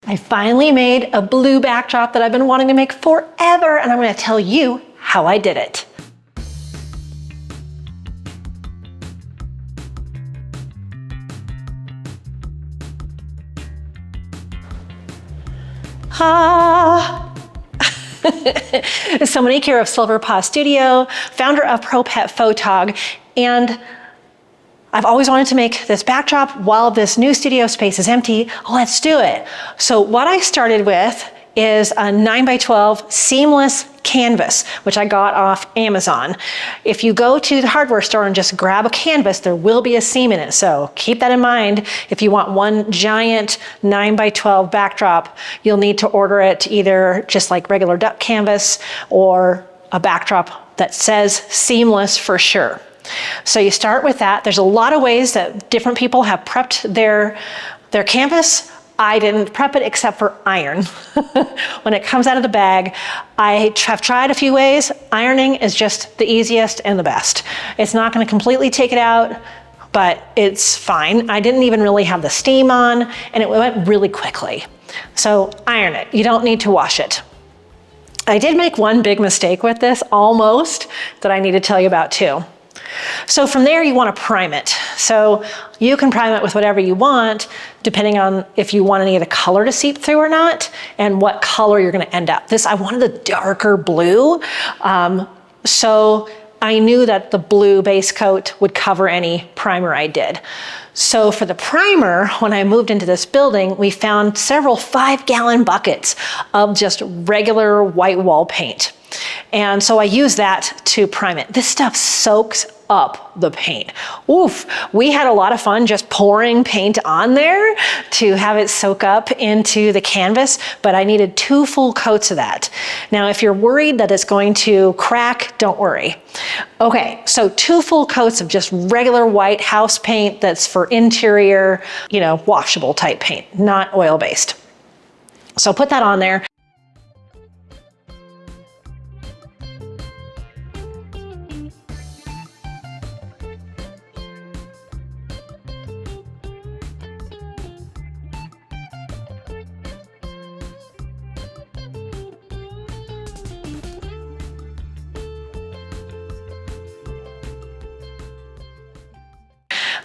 I finally made a blue backdrop that I've been wanting to make forever, and I'm going to tell you how I did it. So Monique here of Silver Paw Studio, founder of Pro Pet Photog, and I've always wanted to make this backdrop while this new studio space is empty. Let's do it. So what I started with is a 9x12 seamless canvas, which I got off Amazon. If you go to the hardware store and just grab a canvas, there will be a seam in it. So keep that in mind. If you want one giant 9x12 backdrop, you'll need to order it either just like regular duck canvas or a backdrop that says seamless for sure. So you start with that. There's a lot of ways that different people have prepped their canvas. I didn't prep it except for iron. When it comes out of the bag, I have tried a few ways. Ironing is just the easiest and the best. It's not going to completely take it out, but it's fine. I didn't even really have the steam on, and it went really quickly. So iron it. You don't need to wash it. I did make one big mistake with this, almost, that I need to tell you about too. So from there, you want to prime it. So you can prime it with whatever you want, depending on if you want any of the color to seep through or not, and what color you're going to end up. I wanted a darker blue, so I knew that the blue base coat would cover any primer I did. So for the primer, when I moved into this building, we found several 5-gallon buckets of just regular white wall paint. And so I use that to prime it. This stuff soaks up the paint. Oof, we had a lot of fun just pouring paint on there to have it soak up into the canvas, but I needed 2 full coats of that. Now, if you're worried that it's going to crack, don't worry. Okay, so 2 full coats of just regular white house paint that's for interior, washable type paint, not oil-based. So put that on there.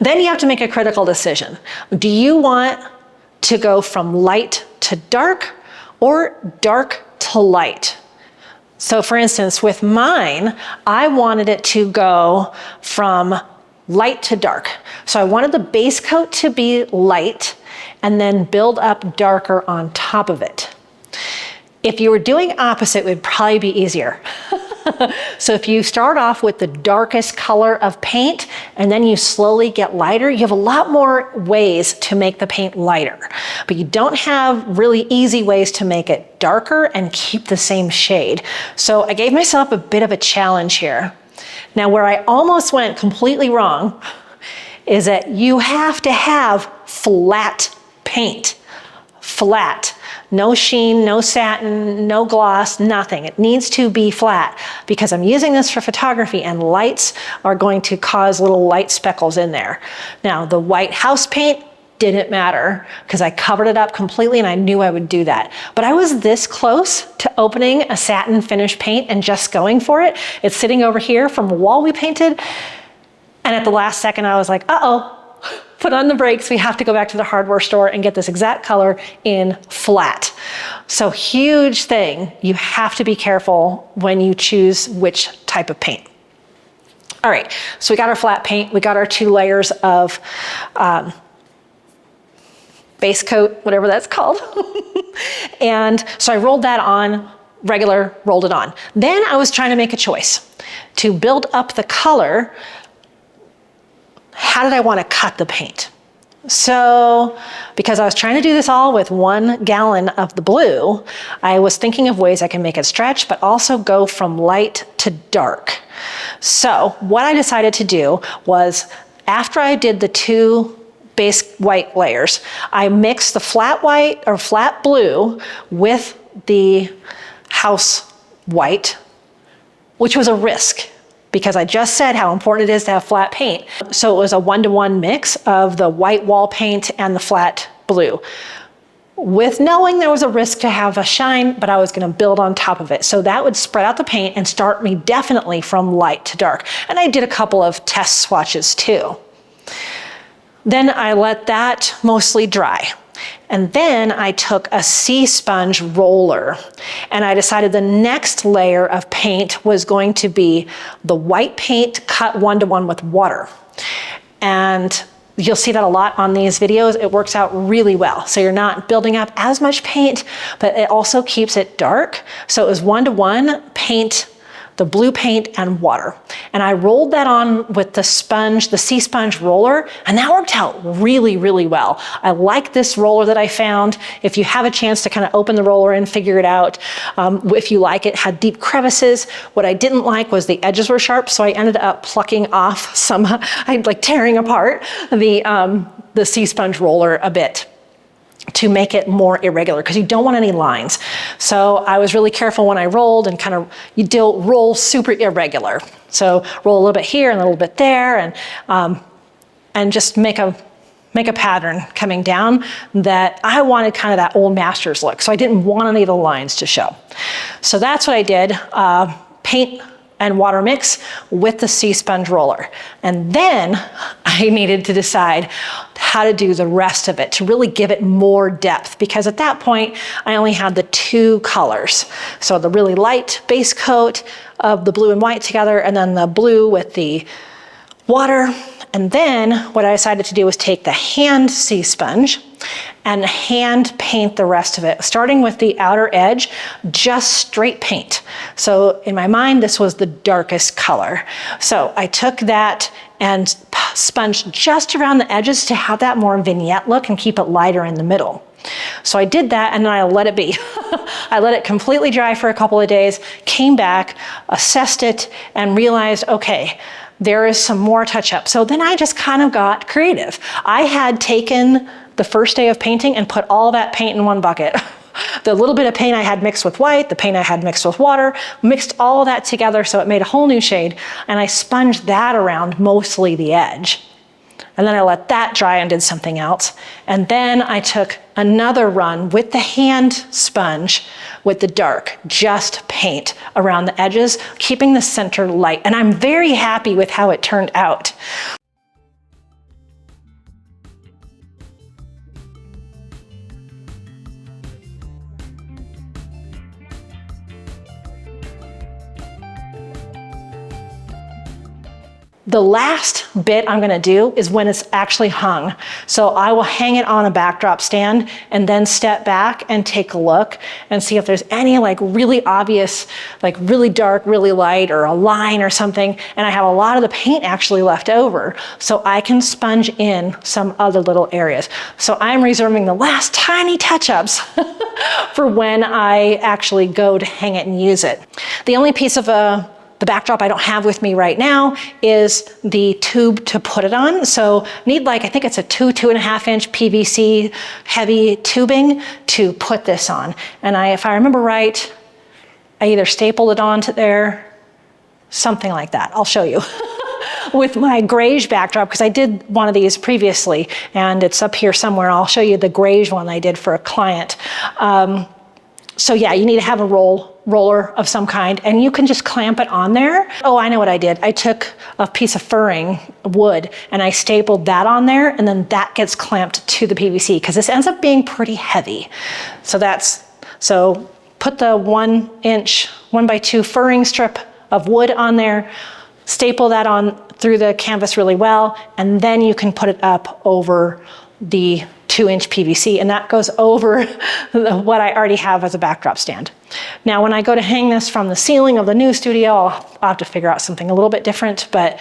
Then you have to make a critical decision. Do you want to go from light to dark or dark to light? So for instance, with mine, I wanted it to go from light to dark. So I wanted the base coat to be light and then build up darker on top of it. If you were doing opposite, it would probably be easier. So if you start off with the darkest color of paint and then you slowly get lighter, you have a lot more ways to make the paint lighter. But you don't have really easy ways to make it darker and keep the same shade. So I gave myself a bit of a challenge here. Now, where I almost went completely wrong is that you have to have flat paint. Flat. No sheen, no satin, no gloss, nothing. It needs to be flat because I'm using this for photography and lights are going to cause little light speckles in there. Now, the white house paint didn't matter because I covered it up completely and I knew I would do that. But I was this close to opening a satin finish paint and just going for it. It's sitting over here from a wall we painted. And at the last second, I was like, uh-oh. Put on the brakes, we have to go back to the hardware store and get this exact color in flat. So huge thing, you have to be careful when you choose which type of paint. All right, so we got our flat paint, we got our 2 layers of base coat, whatever that's called. And so I rolled that on, rolled it on. Then I was trying to make a choice to build up the color. How did I want to cut the paint? So, because I was trying to do this all with 1 gallon of the blue, I was thinking of ways I can make it stretch, but also go from light to dark. So, what I decided to do was, after I did the 2 base white layers, I mixed the flat white or flat blue with the house white, which was a risk, because I just said how important it is to have flat paint. So it was a 1-to-1 mix of the white wall paint and the flat blue. with knowing there was a risk to have a shine, but I was gonna build on top of it. So that would spread out the paint and start me definitely from light to dark. And I did a couple of test swatches too. Then I let that mostly dry. And then I took a sea sponge roller and I decided the next layer of paint was going to be the white paint cut 1-to-1 with water. And you'll see that a lot on these videos. It works out really well. So you're not building up as much paint, but it also keeps it dark. So it was 1-to-1 paint, the blue paint and water. And I rolled that on with the sponge, the sea sponge roller, and that worked out really, really well. I like this roller that I found. If you have a chance to kind of open the roller and figure it out, if you like it, had deep crevices. What I didn't like was the edges were sharp, so I ended up plucking off some, like tearing apart the sea sponge roller a bit to make it more irregular, because you don't want any lines. So I was really careful when I rolled and kind of, you do roll super irregular. So roll a little bit here and a little bit there, and just make a pattern coming down that I wanted kind of that old master's look. So I didn't want any of the lines to show. So that's what I did, paint and water mix with the sea sponge roller. And then I needed to decide how to do the rest of it to really give it more depth, because at that point I only had the 2 colors. So the really light base coat of the blue and white together, and then the blue with the water. And then what I decided to do was take the hand sea sponge and hand paint the rest of it, starting with the outer edge, just straight paint. So in my mind, this was the darkest color. So I took that and sponged just around the edges to have that more vignette look and keep it lighter in the middle. So I did that and then I let it be. I let it completely dry for a couple of days, came back, assessed it, and realized, okay, there is some more touch up. So then I just kind of got creative. I had taken the first day of painting and put all that paint in one bucket. The little bit of paint I had mixed with white, the paint I had mixed with water, mixed all of that together so it made a whole new shade, and I sponged that around mostly the edge. And then I let that dry and did something else. And then I took another run with the hand sponge with the dark, just paint around the edges, keeping the center light. And I'm very happy with how it turned out. The last bit I'm gonna do is when it's actually hung. So I will hang it on a backdrop stand and then step back and take a look and see if there's any like really obvious, like really dark, really light, or a line or something. And I have a lot of the paint actually left over, so I can sponge in some other little areas. So I'm reserving the last tiny touch-ups for when I actually go to hang it and use it. The only piece of the backdrop I don't have with me right now is the tube to put it on. So need like, I think it's a 2.5 inch PVC heavy tubing to put this on. And if I remember right, I either stapled it onto there, something like that. I'll show you. With my grayish backdrop, because I did one of these previously and it's up here somewhere. I'll show you the grayish one I did for a client. So yeah, you need to have a roller of some kind, and you can just clamp it on there. Oh, I know what I did. I took a piece of furring wood and I stapled that on there, and then that gets clamped to the PVC because this ends up being pretty heavy. So put the 1 inch, 1x2 furring strip of wood on there, staple that on through the canvas really well, and then you can put it up over the 2-inch PVC, and that goes over what I already have as a backdrop stand. Now, when I go to hang this from the ceiling of the new studio, I'll have to figure out something a little bit different, but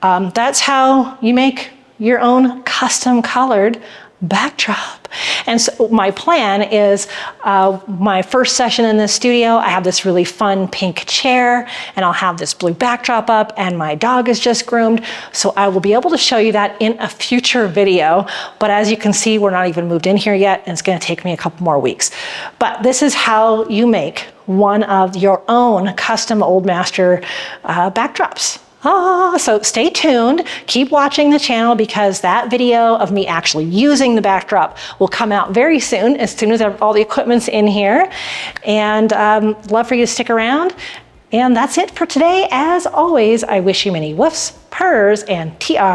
that's how you make your own custom colored backdrop. And so my plan is my first session in this studio, I have this really fun pink chair and I'll have this blue backdrop up and my dog is just groomed. So I will be able to show you that in a future video. But as you can see, we're not even moved in here yet and it's gonna take me a couple more weeks. But this is how you make one of your own custom Old Master backdrops. So stay tuned, keep watching the channel because that video of me actually using the backdrop will come out very soon as all the equipment's in here. And love for you to stick around. And that's it for today. As always, I wish you many woofs, purrs, and TREATS's.